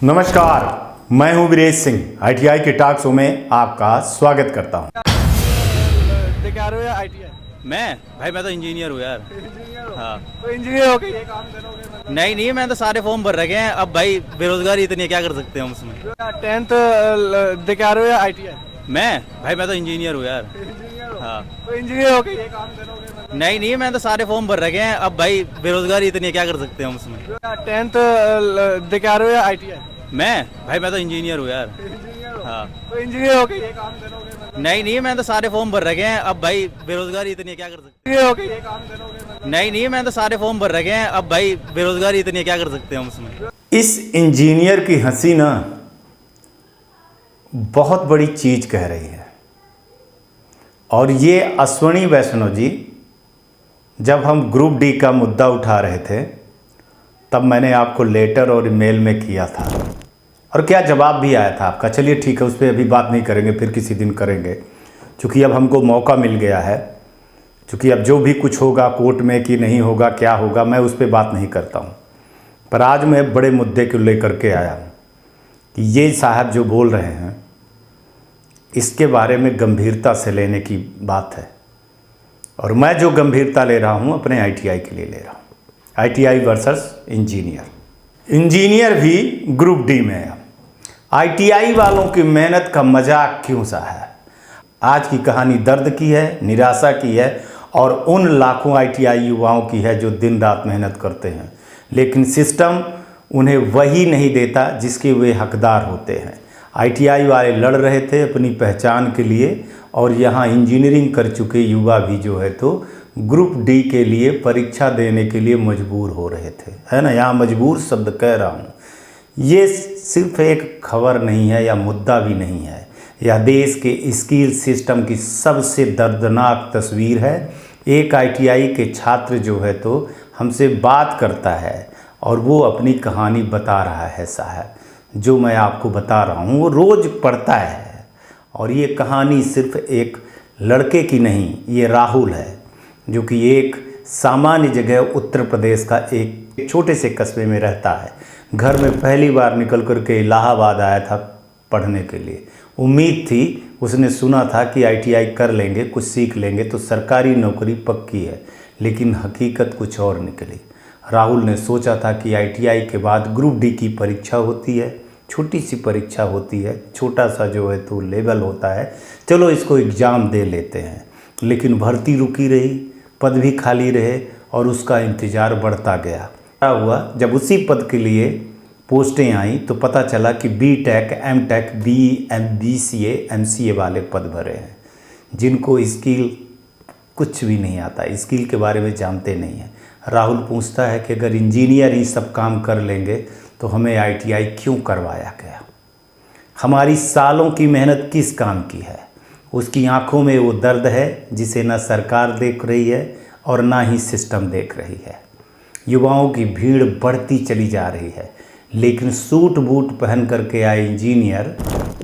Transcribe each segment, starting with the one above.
नमस्कार, मैं हूं वीरेश सिंह। आईटीआई के टॉक शो में आपका स्वागत करता हूं। क्या रहे हो या आईटीआई? मैं तो इंजीनियर हूँ यार। इंजीनियर हो? हाँ। तो इंजीनियर होके ये काम करोगे मतलब? नहीं, मैं तो सारे फॉर्म भर रखे हैं। अब भाई बेरोजगारी इतनी है, क्या कर सकते हैं हम उसमें। 10th दे के आ रहे हो या आईटीआई? मैं तो इंजीनियर हूँ यार। इंजीनियर हो? हाँ। तो इंजीनियर होके ये काम करोगे मतलब? नहीं, मैं तो सारे फॉर्म भर रखे हैं। अब भाई बेरोजगारी इतनी है, क्या कर सकते हैं हम उसमें। 10th दे के आ रहे हो या आईटीआई? मैं तो इंजीनियर हूँ यार। इंजीनियर हो? हाँ। तो इंजीनियर होके ये काम करोगे मतलब? नहीं, मैं तो सारे फॉर्म भर रखे हैं। अब भाई बेरोजगारी इतनी है, क्या कर सकते इंजीनियर होके ये काम करोगे मतलब? हैं। नहीं, मैं तो सारे फॉर्म भर रखे हैं। अब भाई बेरोजगारी इतनी है, क्या कर सकते हैं हम उसमें। इस इंजीनियर की हंसी ना बहुत बड़ी चीज कह रही है। और ये अश्वनी वैष्णव जी, जब हम ग्रुप डी का मुद्दा उठा रहे थे तब मैंने आपको लेटर और ईमेल में किया था, और क्या जवाब भी आया था आपका। चलिए ठीक है, उस पर अभी बात नहीं करेंगे, फिर किसी दिन करेंगे। क्योंकि अब हमको मौका मिल गया है, क्योंकि अब जो भी कुछ होगा कोर्ट में कि नहीं होगा, क्या होगा, मैं उस पर बात नहीं करता हूँ। पर आज मैं बड़े मुद्दे को लेकर के आया हूँ कि ये साहब जो बोल रहे हैं इसके बारे में गंभीरता से लेने की बात है। और मैं जो गंभीरता ले रहा हूँ अपने आईटीआई के लिए ले रहा हूँ। आईटीआई वर्सेस इंजीनियर भी ग्रुप डी में है। आईटीआई वालों की मेहनत का मजाक क्यों सा है। आज की कहानी दर्द की है, निराशा की है, और उन लाखों आईटीआई युवाओं की है जो दिन रात मेहनत करते हैं, लेकिन सिस्टम उन्हें वही नहीं देता जिसके वे हकदार होते हैं। आईटीआई वाले लड़ रहे थे अपनी पहचान के लिए, और यहाँ इंजीनियरिंग कर चुके युवा भी जो है तो ग्रुप डी के लिए परीक्षा देने के लिए मजबूर हो रहे थे, है ना। यहाँ मजबूर शब्द कह रहा हूँ। ये सिर्फ एक खबर नहीं है या मुद्दा भी नहीं है, यह देश के स्किल सिस्टम की सबसे दर्दनाक तस्वीर है। एक आईटीआई के छात्र जो है तो हमसे बात करता है और वो अपनी कहानी बता रहा है। साहब, जो मैं आपको बता रहा हूँ वो रोज़ पढ़ता है। और ये कहानी सिर्फ एक लड़के की नहीं, ये राहुल है, जो कि एक सामान्य जगह उत्तर प्रदेश का एक छोटे से कस्बे में रहता है। घर में पहली बार निकल कर के इलाहाबाद आया था पढ़ने के लिए। उम्मीद थी, उसने सुना था कि आईटीआई कर लेंगे, कुछ सीख लेंगे तो सरकारी नौकरी पक्की है, लेकिन हकीकत कुछ और निकली। राहुल ने सोचा था कि आईटीआई के बाद ग्रुप डी की परीक्षा होती है, छोटी सी परीक्षा होती है, छोटा सा जो है तो लेवल होता है, चलो इसको एग्ज़ाम दे लेते हैं। लेकिन भर्ती रुकी रही, पद भी खाली रहे और उसका इंतज़ार बढ़ता गया। क्या हुआ, जब उसी पद के लिए पोस्टें आई तो पता चला कि बीटेक, एमटेक, बीसीए, एमसीए वाले पद भरे हैं, जिनको स्किल कुछ भी नहीं आता, स्किल के बारे में जानते नहीं हैं। राहुल पूछता है कि अगर इंजीनियर ही सब काम कर लेंगे तो हमें आईटीआई क्यों करवाया गया। हमारी सालों की मेहनत किस काम की है। उसकी आंखों में वो दर्द है जिसे ना सरकार देख रही है और ना ही सिस्टम देख रही है। युवाओं की भीड़ बढ़ती चली जा रही है, लेकिन सूट बूट पहन करके आए इंजीनियर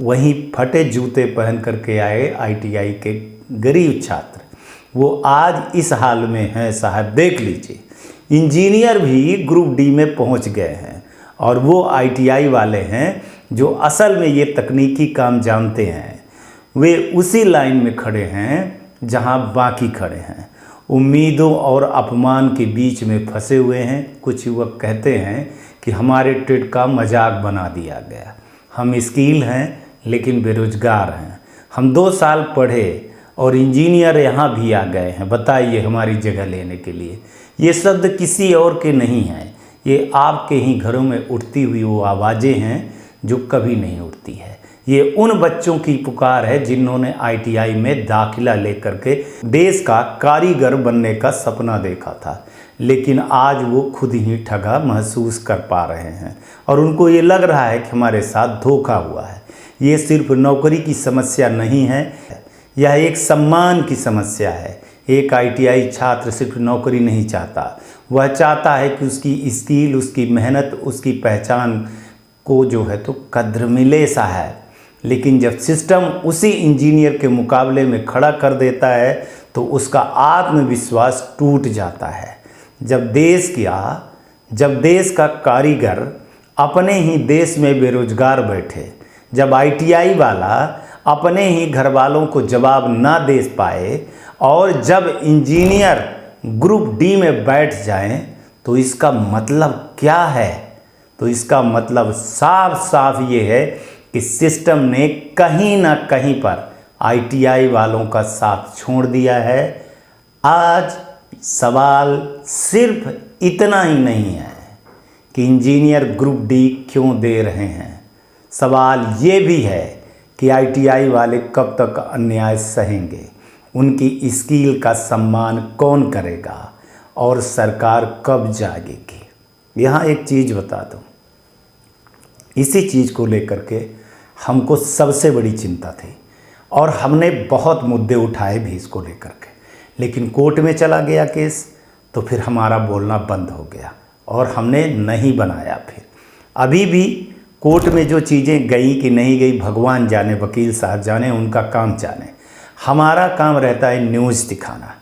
वहीं फटे जूते पहन करके आए आईटीआई के गरीब छात्र, वो आज इस हाल में हैं। साहब देख लीजिए, इंजीनियर भी ग्रुप डी में पहुंच गए हैं, और वो आईटीआई वाले हैं जो असल में ये तकनीकी काम जानते हैं। वे उसी लाइन में खड़े हैं जहां बाकी खड़े हैं, उम्मीदों और अपमान के बीच में फंसे हुए हैं। कुछ युवक कहते हैं कि हमारे ट्रेड का मजाक बना दिया गया। हम स्किल हैं लेकिन बेरोजगार हैं। हम 2 साल पढ़े और इंजीनियर यहाँ भी आ गए हैं, बताइए हमारी जगह लेने के लिए। ये शब्द किसी और के नहीं हैं, ये आपके ही घरों में उठती हुई वो आवाज़ें हैं जो कभी नहीं उठती है। ये उन बच्चों की पुकार है जिन्होंने आईटीआई में दाखिला लेकर के देश का कारीगर बनने का सपना देखा था, लेकिन आज वो खुद ही ठगा महसूस कर पा रहे हैं और उनको ये लग रहा है कि हमारे साथ धोखा हुआ है। ये सिर्फ नौकरी की समस्या नहीं है, यह एक सम्मान की समस्या है। एक आईटीआई छात्र सिर्फ नौकरी नहीं चाहता, वह चाहता है कि उसकी स्किल, उसकी मेहनत, उसकी पहचान को जो है तो कद्र मिले। सा है, लेकिन जब सिस्टम उसी इंजीनियर के मुकाबले में खड़ा कर देता है तो उसका आत्मविश्वास टूट जाता है। जब देश का कारीगर अपने ही देश में बेरोजगार बैठे, जब आईटीआई वाला अपने ही घर वालों को जवाब ना दे पाए और जब इंजीनियर ग्रुप डी में बैठ जाएं, तो इसका मतलब क्या है? तो इसका मतलब साफ साफ ये है कि सिस्टम ने कहीं ना कहीं पर आईटीआई वालों का साथ छोड़ दिया है। आज सवाल सिर्फ इतना ही नहीं है कि इंजीनियर ग्रुप डी क्यों दे रहे हैं, सवाल ये भी है कि आईटीआई वाले कब तक अन्याय सहेंगे, उनकी स्किल का सम्मान कौन करेगा और सरकार कब जागेगी। यहाँ एक चीज़ बता दूँ, इसी चीज़ को लेकर के हमको सबसे बड़ी चिंता थी और हमने बहुत मुद्दे उठाए भी इसको लेकर के, लेकिन कोर्ट में चला गया केस, तो फिर हमारा बोलना बंद हो गया और हमने नहीं बनाया। फिर अभी भी कोर्ट में जो चीज़ें गई कि नहीं गई भगवान जाने, वकील साहब जाने, उनका काम जाने। हमारा काम रहता है न्यूज़ दिखाना,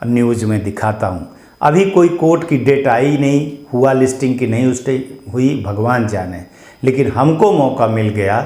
न्यूज़ में दिखाता हूँ। अभी कोई कोर्ट की डेट आई नहीं, हुआ लिस्टिंग की नहीं उस हुई, भगवान जाने, लेकिन हमको मौका मिल गया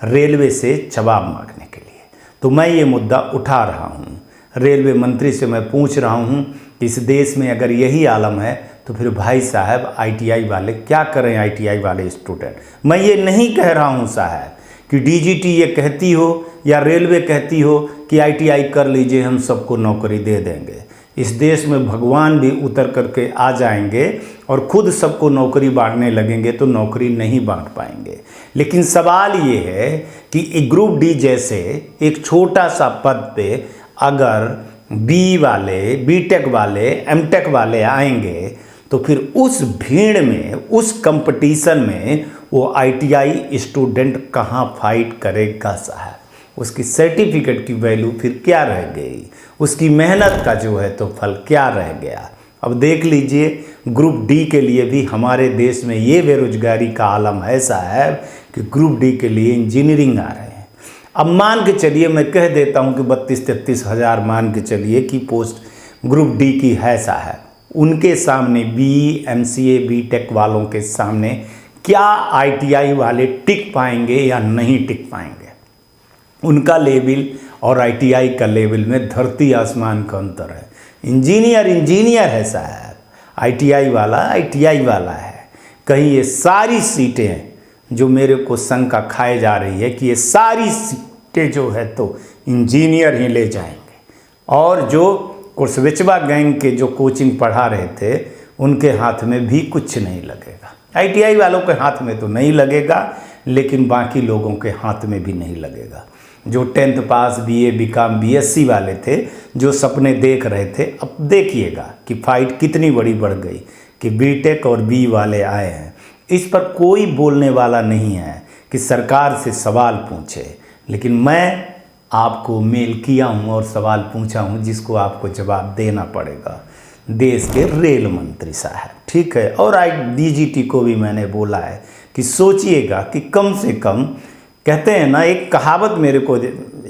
रेलवे से जवाब मांगने के लिए। तो मैं ये मुद्दा उठा रहा हूँ, रेलवे मंत्री से मैं पूछ रहा हूँ कि इस देश में अगर यही आलम है तो फिर भाई साहब आईटीआई वाले क्या करें, आईटीआई वाले स्टूडेंट। मैं ये नहीं कह रहा हूँ साहब कि डीजीटी ये कहती हो या रेलवे कहती हो कि आईटीआई कर लीजिए, हम सबको नौकरी दे देंगे। इस देश में भगवान भी उतर करके आ जाएंगे और खुद सबको नौकरी बांटने लगेंगे तो नौकरी नहीं बांट पाएंगे। लेकिन सवाल ये है कि ग्रुप डी जैसे एक छोटा सा पद पे अगर बी वाले, बीटेक वाले, एमटेक वाले आएंगे तो फिर उस भीड़ में, उस कंपटीशन में वो आईटीआई स्टूडेंट कहाँ फाइट करेगा साहब? उसकी सर्टिफिकेट की वैल्यू फिर क्या रह गई? उसकी मेहनत का जो है तो फल क्या रह गया? अब देख लीजिए ग्रुप डी के लिए भी हमारे देश में ये बेरोजगारी का आलम है साहब कि ग्रुप डी के लिए इंजीनियरिंग आ रहे हैं। अब मान के चलिए, मैं कह देता हूँ कि 32-33 हज़ार मान के चलिए कि पोस्ट ग्रुप डी की है साहब। उनके सामने बी, एमसीए, बीटेक वालों के सामने क्या आईटीआई वाले टिक पाएंगे या नहीं टिक पाएंगे? उनका लेवल और आईटीआई का लेवल में धरती आसमान का अंतर है। इंजीनियर इंजीनियर है साहब, आईटीआई वाला आईटीआई वाला है। कहीं ये सारी सीटें जो मेरे को शंका खाए जा रही है कि ये सारी सीटें जो है तो इंजीनियर ही ले जाएंगे, और जो कुर्सविचवा गैंग के जो कोचिंग पढ़ा रहे थे उनके हाथ में भी कुछ नहीं लगेगा। आईटीआई वालों के हाथ में तो नहीं लगेगा, लेकिन बाकी लोगों के हाथ में भी नहीं लगेगा। जो 10th पास बीए, बीकॉम, बीएससी वाले थे, जो सपने देख रहे थे, अब देखिएगा कि फाइट कितनी बड़ी बढ़ गई कि बीटेक और बी वाले आए हैं। इस पर कोई बोलने वाला नहीं है कि सरकार से सवाल पूछे, लेकिन मैं आपको मेल किया हूँ और सवाल पूछा हूँ जिसको आपको जवाब देना पड़ेगा, देश के रेल मंत्री साहब, ठीक है। और डीजीटी को भी मैंने बोला है कि सोचिएगा कि कम से कम, कहते हैं ना, एक कहावत मेरे को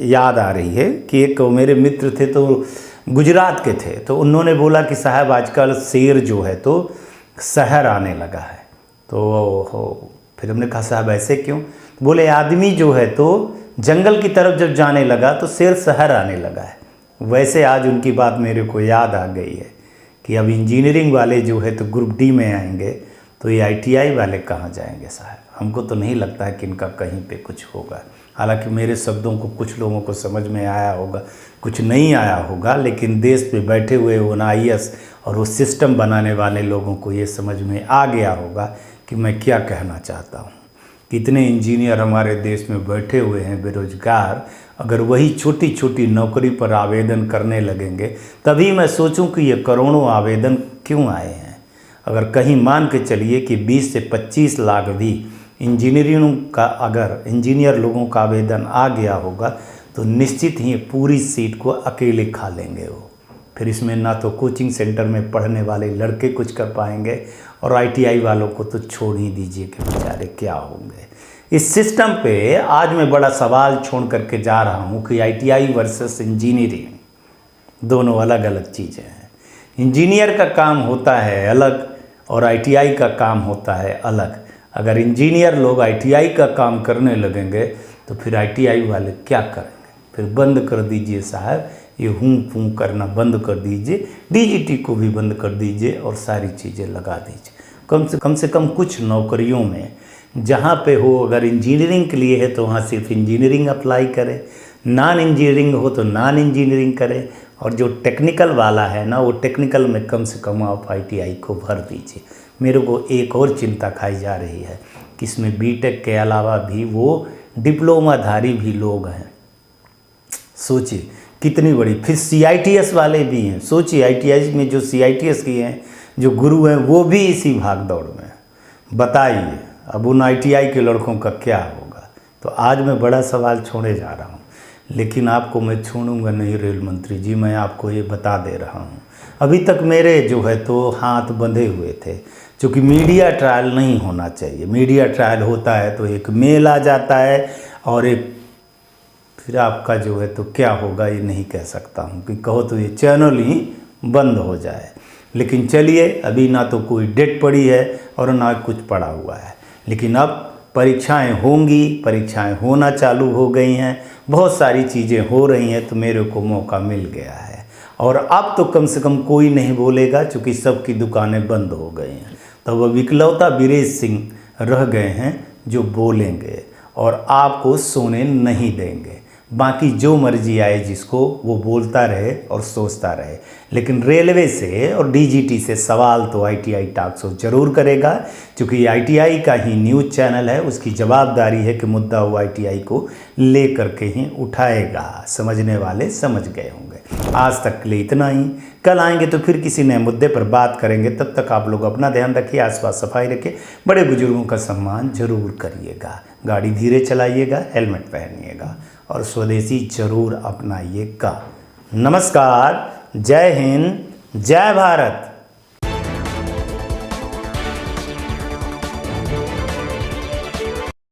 याद आ रही है कि एक मेरे मित्र थे तो गुजरात के थे, तो उन्होंने बोला कि साहब आजकल शेर जो है तो शहर आने लगा है। तो फिर हमने कहा साहब ऐसे क्यों? बोले आदमी जो है तो जंगल की तरफ जब जाने लगा तो शेर शहर आने लगा है। वैसे आज उनकी बात मेरे को याद आ गई है कि अब इंजीनियरिंग वाले जो है तो ग्रुप डी में आएंगे तो ये आईटीआई वाले कहाँ जाएंगे साहब? हमको तो नहीं लगता है कि इनका कहीं पे कुछ होगा। हालांकि मेरे शब्दों को कुछ लोगों को समझ में आया होगा, कुछ नहीं आया होगा, लेकिन देश पे बैठे हुए उन आईएएस और वो सिस्टम बनाने वाले लोगों को ये समझ में आ गया होगा कि मैं क्या कहना चाहता हूँ। कितने इंजीनियर हमारे देश में बैठे हुए हैं बेरोजगार, अगर वही छोटी छोटी नौकरी पर आवेदन करने लगेंगे तभी मैं सोचूं कि ये करोड़ों आवेदन क्यों आए हैं। अगर कहीं मान के चलिए कि 20 से 25 लाख भी इंजीनियरिंग का, अगर इंजीनियर लोगों का आवेदन आ गया होगा तो निश्चित ही पूरी सीट को अकेले खा लेंगे वो। फिर इसमें ना तो कोचिंग सेंटर में पढ़ने वाले लड़के कुछ कर पाएंगे और आईटीआई वालों को तो छोड़ ही दीजिए कि बेचारे क्या होंगे। इस सिस्टम पे आज मैं बड़ा सवाल छोड़ करके जा रहा हूँ कि आईटीआई वर्सेस इंजीनियरिंग दोनों अलग अलग चीज़ें हैं। इंजीनियर का काम होता है अलग और आईटीआई का काम होता है अलग। अगर इंजीनियर लोग आईटीआई का काम करने लगेंगे तो फिर आईटीआई वाले क्या करेंगे? फिर बंद कर दीजिए साहब, ये हूँ फूँ करना बंद कर दीजिए, डीजीटी को भी बंद कर दीजिए और सारी चीज़ें लगा दीजिए। कम से कम कुछ नौकरियों में जहाँ पे हो, अगर इंजीनियरिंग के लिए है तो वहाँ सिर्फ इंजीनियरिंग अप्लाई करें, नॉन इंजीनियरिंग हो तो नॉन इंजीनियरिंग करें, और जो टेक्निकल वाला है ना वो टेक्निकल में कम से कम आप आईटीआई को भर दीजिए। मेरे को एक और चिंता खाई जा रही है कि इसमें बीटेक के अलावा भी वो डिप्लोमाधारी भी लोग हैं। सोचिए कितनी बड़ी, फिर सीआईटीएस वाले भी हैं। सोचिए आईटीआई में जो सीआईटीएस किए हैं, जो गुरु हैं, वो भी इसी भाग दौड़ में। बताइए अब उन आईटीआई के लड़कों का क्या होगा? तो आज मैं बड़ा सवाल छोड़े जा रहा हूँ, लेकिन आपको मैं छोड़ूंगा नहीं रेल मंत्री जी, मैं आपको ये बता दे रहा हूँ। अभी तक मेरे जो है तो हाथ बंधे हुए थे, क्योंकि मीडिया ट्रायल नहीं होना चाहिए। मीडिया ट्रायल होता है तो एक मेल आ जाता है और एक फिर आपका जो है तो क्या होगा ये नहीं कह सकता हूँ, कि कहो तो ये चैनल ही बंद हो जाए। लेकिन चलिए, अभी ना तो कोई डेट पड़ी है और ना कुछ पड़ा हुआ है, लेकिन अब परीक्षाएं होंगी, परीक्षाएं होना चालू हो गई हैं, बहुत सारी चीज़ें हो रही हैं, तो मेरे को मौका मिल गया है। और अब तो कम से कम कोई नहीं बोलेगा, क्योंकि सबकी दुकानें बंद हो गई हैं। तो अब इकलौता वीरेश सिंह रह गए हैं जो बोलेंगे और आपको सोने नहीं देंगे। बाकी जो मर्जी आए जिसको, वो बोलता रहे और सोचता रहे। लेकिन रेलवे से और डीजीटी से सवाल तो आईटीआई टॉक शो जरूर करेगा, क्योंकि आईटीआई का ही न्यूज़ चैनल है। उसकी जवाबदारी है कि मुद्दा वो आईटीआई को ले करके ही उठाएगा। समझने वाले समझ गए होंगे। आज तक के लिए इतना ही। कल आएंगे तो फिर किसी नए मुद्दे पर बात करेंगे। तब तक आप लोग अपना ध्यान रखिए, आसपास सफाई रखिए, बड़े बुजुर्गों का सम्मान जरूर करिएगा, गाड़ी धीरे चलाइएगा, हेलमेट पहनिएगा और स्वदेशी जरूर अपनाइएगा। नमस्कार, जय हिंद, जय भारत।